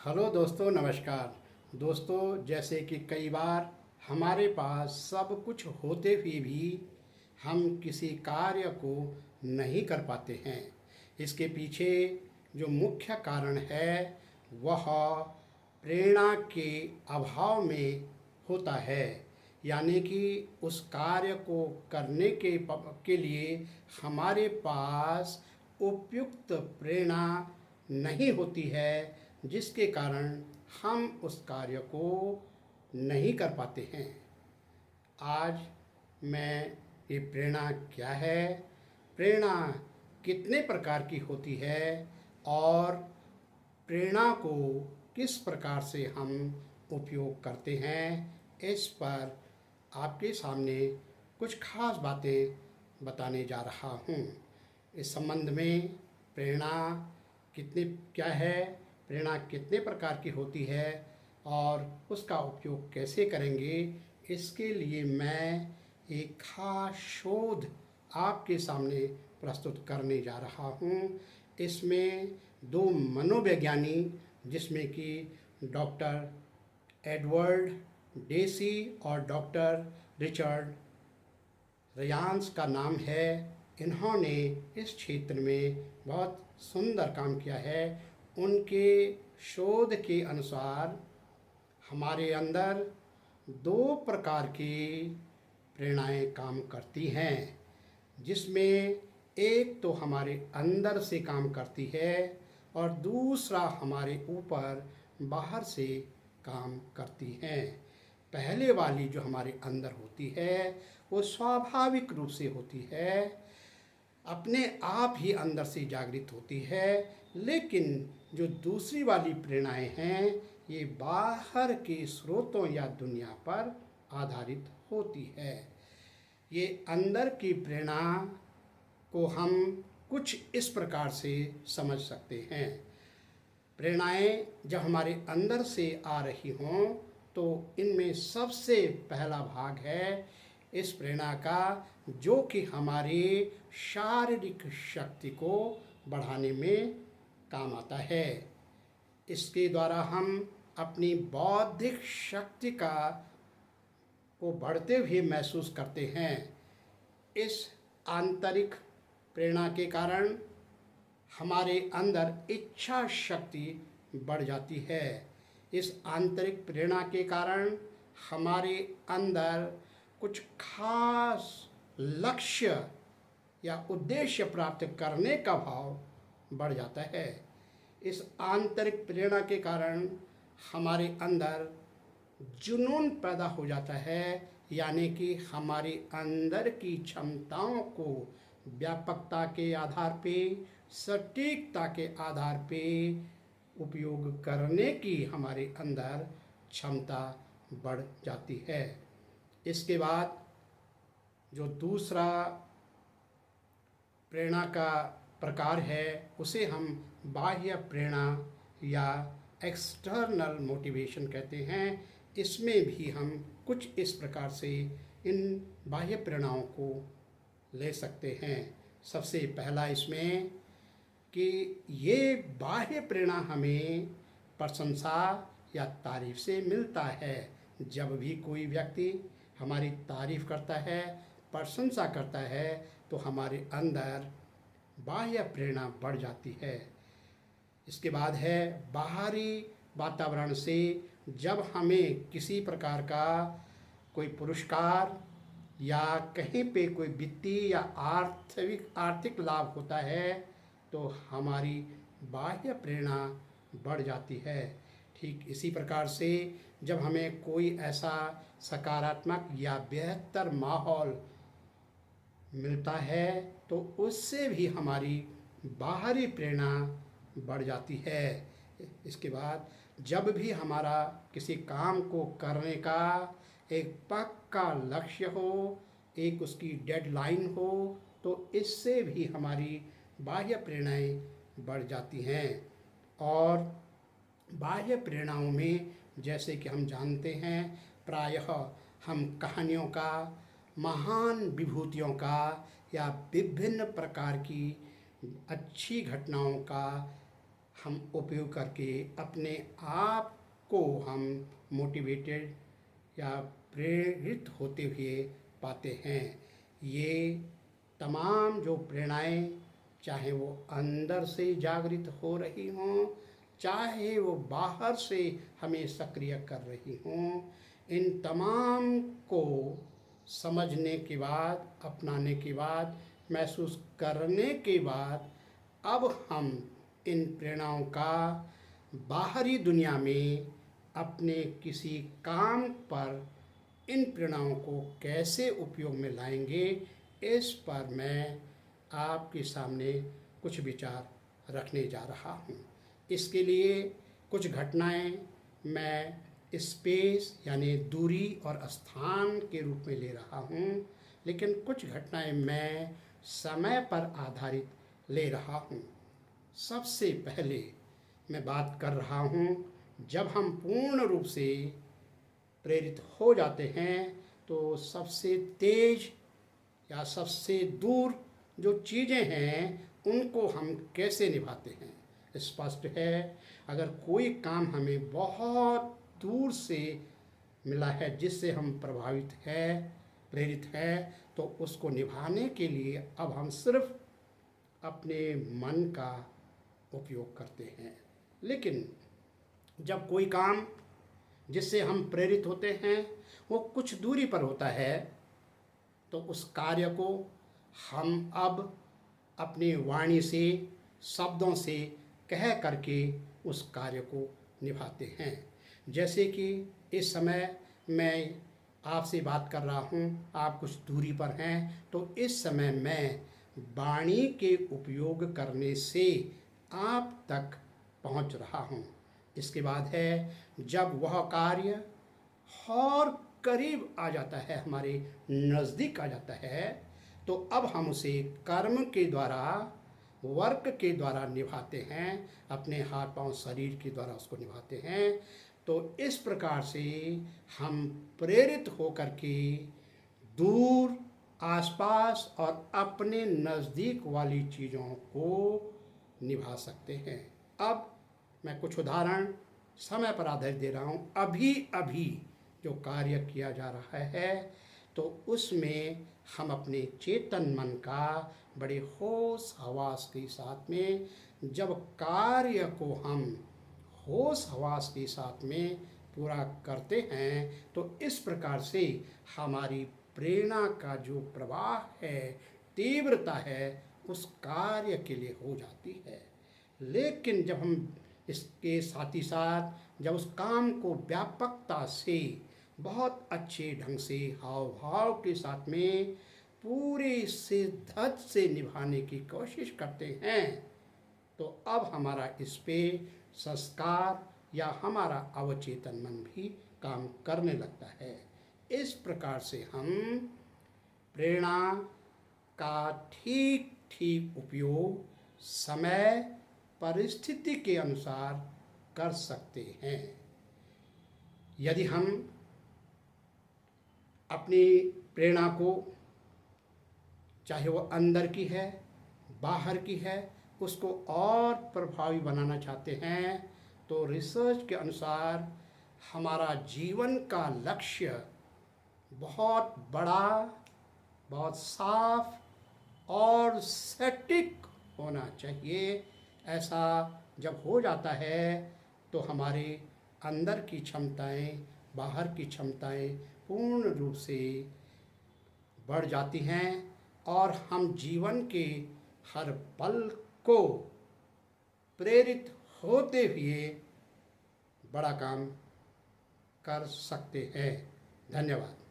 Hello दोस्तों, नमस्कार। दोस्तों, जैसे कि कई बार हमारे पास सब कुछ होते हुए भी हम किसी कार्य को नहीं कर पाते हैं। इसके पीछे जो मुख्य कारण है वह प्रेरणा के अभाव में होता है। यानी कि उस कार्य को करने के लिए हमारे पास उपयुक्त प्रेरणा नहीं होती है, जिसके कारण हम उस कार्य को नहीं कर पाते हैं। आज मैं ये प्रेरणा क्या है, प्रेरणा कितने प्रकार की होती है और प्रेरणा को किस प्रकार से हम उपयोग करते हैं, इस पर आपके सामने कुछ खास बातें बताने जा रहा हूँ। इस संबंध में प्रेरणा कितने क्या है, प्रेरणा कितने प्रकार की होती है और उसका उपयोग कैसे करेंगे, इसके लिए मैं एक खास शोध आपके सामने प्रस्तुत करने जा रहा हूँ। इसमें दो मनोवैज्ञानी, जिसमें कि डॉक्टर एडवर्ड डेसी और डॉक्टर रिचर्ड रयांस का नाम है, इन्होंने इस क्षेत्र में बहुत सुंदर काम किया है। उनके शोध के अनुसार हमारे अंदर दो प्रकार की प्रेरणाएं काम करती हैं, जिसमें एक तो हमारे अंदर से काम करती है और दूसरा हमारे ऊपर बाहर से काम करती हैं। पहले वाली जो हमारे अंदर होती है वो स्वाभाविक रूप से होती है, अपने आप ही अंदर से जागृत होती है। लेकिन जो दूसरी वाली प्रेरणाएं हैं ये बाहर के स्रोतों या दुनिया पर आधारित होती है। ये अंदर की प्रेरणा को हम कुछ इस प्रकार से समझ सकते हैं। प्रेरणाएं जब हमारे अंदर से आ रही हों तो इनमें सबसे पहला भाग है इस प्रेरणा का, जो कि हमारी शारीरिक शक्ति को बढ़ाने में काम आता है। इसके द्वारा हम अपनी बौद्धिक शक्ति को बढ़ते हुए महसूस करते हैं। इस आंतरिक प्रेरणा के कारण हमारे अंदर इच्छा शक्ति बढ़ जाती है। इस आंतरिक प्रेरणा के कारण हमारे अंदर कुछ खास लक्ष्य या उद्देश्य प्राप्त करने का भाव बढ़ जाता है। इस आंतरिक प्रेरणा के कारण हमारे अंदर जुनून पैदा हो जाता है, यानी कि हमारे अंदर की क्षमताओं को व्यापकता के आधार पे, सटीकता के आधार पे उपयोग करने की हमारे अंदर क्षमता बढ़ जाती है। इसके बाद जो दूसरा प्रेरणा का प्रकार है उसे हम बाह्य प्रेरणा या एक्सटर्नल मोटिवेशन कहते हैं। इसमें भी हम कुछ इस प्रकार से इन बाह्य प्रेरणाओं को ले सकते हैं। सबसे पहला इसमें कि ये बाह्य प्रेरणा हमें प्रशंसा या तारीफ से मिलता है। जब भी कोई व्यक्ति हमारी तारीफ करता है, प्रशंसा करता है, तो हमारे अंदर बाह्य प्रेरणा बढ़ जाती है। इसके बाद है बाहरी वातावरण से जब हमें किसी प्रकार का कोई पुरस्कार या कहीं पे कोई वित्तीय या आर्थिक लाभ होता है तो हमारी बाह्य प्रेरणा बढ़ जाती है। ठीक इसी प्रकार से जब हमें कोई ऐसा सकारात्मक या बेहतर माहौल मिलता है तो उससे भी हमारी बाहरी प्रेरणा बढ़ जाती है। इसके बाद जब भी हमारा किसी काम को करने का एक पक्का लक्ष्य हो, एक उसकी डेडलाइन हो, तो इससे भी हमारी बाह्य प्रेरणाएं बढ़ जाती हैं। और बाह्य प्रेरणाओं में जैसे कि हम जानते हैं, प्रायः हम कहानियों का, महान विभूतियों का या विभिन्न प्रकार की अच्छी घटनाओं का हम उपयोग करके अपने आप को हम मोटिवेटेड या प्रेरित होते हुए पाते हैं। ये तमाम जो प्रेरणाएं, चाहे वो अंदर से जागृत हो रही हों, चाहे वो बाहर से हमें सक्रिय कर रही हों, इन तमाम को समझने के बाद, अपनाने के बाद, महसूस करने के बाद अब हम इन प्रेरणाओं का बाहरी दुनिया में अपने किसी काम पर इन प्रेरणाओं को कैसे उपयोग में लाएंगे, इस पर मैं आपके सामने कुछ विचार रखने जा रहा हूँ। इसके लिए कुछ घटनाएं मैं स्पेस यानी दूरी और स्थान के रूप में ले रहा हूँ, लेकिन कुछ घटनाएं मैं समय पर आधारित ले रहा हूँ। सबसे पहले मैं बात कर रहा हूँ, जब हम पूर्ण रूप से प्रेरित हो जाते हैं तो सबसे तेज या सबसे दूर जो चीज़ें हैं उनको हम कैसे निभाते हैं। स्पष्ट है, अगर कोई काम हमें बहुत दूर से मिला है जिससे हम प्रभावित है, प्रेरित है, तो उसको निभाने के लिए अब हम सिर्फ अपने मन का उपयोग करते हैं। लेकिन जब कोई काम जिससे हम प्रेरित होते हैं वो कुछ दूरी पर होता है, तो उस कार्य को हम अब अपनी वाणी से, शब्दों से कह करके उस कार्य को निभाते हैं। जैसे कि इस समय मैं आपसे बात कर रहा हूँ, आप कुछ दूरी पर हैं, तो इस समय मैं वाणी के उपयोग करने से आप तक पहुँच रहा हूँ। इसके बाद है, जब वह कार्य और करीब आ जाता है, हमारे नज़दीक आ जाता है, तो अब हम उसे कर्म के द्वारा, वर्क के द्वारा निभाते हैं, अपने हाथ पांव शरीर के द्वारा उसको निभाते हैं। तो इस प्रकार से हम प्रेरित होकर के दूर, आसपास और अपने नज़दीक वाली चीज़ों को निभा सकते हैं। अब मैं कुछ उदाहरण समय पर आधारित दे रहा हूँ। अभी अभी जो कार्य किया जा रहा है, तो उसमें हम अपने चेतन मन का बड़े होश हवास के साथ में, जब कार्य को हम होश हवास के साथ में पूरा करते हैं, तो इस प्रकार से हमारी प्रेरणा का जो प्रवाह है, तीव्रता है, उस कार्य के लिए हो जाती है। लेकिन जब हम इसके साथ ही साथ जब उस काम को व्यापकता से, बहुत अच्छे ढंग से, हाव भाव के साथ में पूरे शिद्दत से निभाने की कोशिश करते हैं, तो अब हमारा इस पे संस्कार या हमारा अवचेतन मन भी काम करने लगता है। इस प्रकार से हम प्रेरणा का ठीक ठीक उपयोग समय, परिस्थिति के अनुसार कर सकते हैं। यदि हम अपनी प्रेरणा को, चाहे वो अंदर की है, बाहर की है, उसको और प्रभावी बनाना चाहते हैं, तो रिसर्च के अनुसार हमारा जीवन का लक्ष्य बहुत बड़ा, बहुत साफ और सटीक होना चाहिए। ऐसा जब हो जाता है तो हमारे अंदर की क्षमताएं, बाहर की क्षमताएं पूर्ण रूप से बढ़ जाती हैं और हम जीवन के हर पल को प्रेरित होते हुए बड़ा काम कर सकते हैं। धन्यवाद।